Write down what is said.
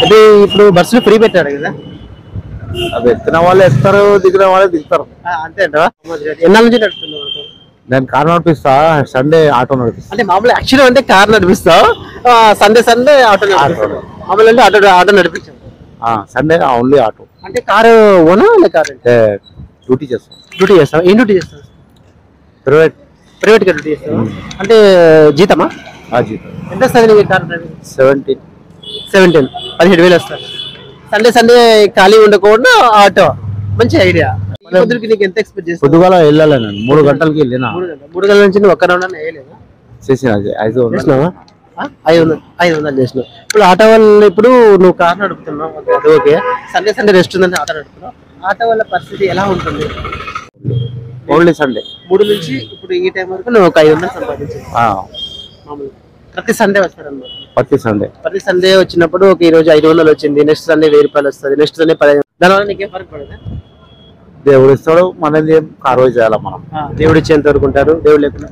అంటే ఇప్పుడు బస్సులు ఫ్రీ పెట్టారు కదా, అది ఎక్కిన వాళ్ళు ఎక్కుతారు, దిగిన వాళ్ళే దిగుతారు. అంతే అంటావా? ఎన్నాళ్ళ నుంచి నడుపుతున్నావు? నేను కారు నడిపిస్తా, సండే ఆటో నడిపిస్తా. అంటే మామూలు యాక్చువల్ అంటే కార్ నడిపిస్తావు, సండే ఆటో నడిపిస్తావు. మామూలు అంటే ఆటో నడిపించావు. Sunday only auto. అంటే కారు ఓనా లే కారు అంటే డ్యూటీ చేస్తాం. డ్యూటీ చేస్తావు? ఏం డ్యూటీ చేస్తావు? ప్రైవేట్ గా డ్యూటీ చేస్తావు. అంటే జీతమా? జీతం ఎంత వస్తుంది నీకు కార్ డ్రైవింగ్? 17 17,000 వస్తారు. సండే ఖాళీ ఉండకుండా ఆటో, మంచి ఐడియా. పొద్దుకి నీకు ఎంత ఎక్స్పెక్ట్ చేస్తావు? పొద్దుగాల వెళ్ళాలి నేను 3 గంటలకి వెళ్ళినా. 3 గంటల నుంచి నువ్వు ఒక్క రౌండ్ అన్న వేయలేదా? చేసిన 500 చేసినావా? 500 చేసినావు. ఇప్పుడు ఆటో వల్ల ఇప్పుడు నువ్వు కార్ నడుపుతున్నావు, అది ఓకే. సండే రెస్ట్ ఉందని ఆటో నడుపుతున్నావు. ఆటో వల్ల పరిస్థితి ఎలా ఉంటుంది? ఓన్లీ సండే 3 నుంచి ఇప్పుడు ఈ టైం వరకు నువ్వు ఒక 500 సంపాదించావు మామూలు. ప్రతి సండే వస్తారన్నమాట. ప్రతి సండే వచ్చినప్పుడు ఒక ఈ రోజు 500 వచ్చింది, నెక్స్ట్ సండే 1000 రూపాయలు వస్తుంది, నెక్స్ట్ సండే 15. దానివల్ల నీకేం ఫరక్ పడదా? దేవుడు ఇస్తాడు, మనది కారు చేయాలి మనం. దేవుడు ఇచ్చేంత వరకు ఉంటారు, దేవుడు లేకుండా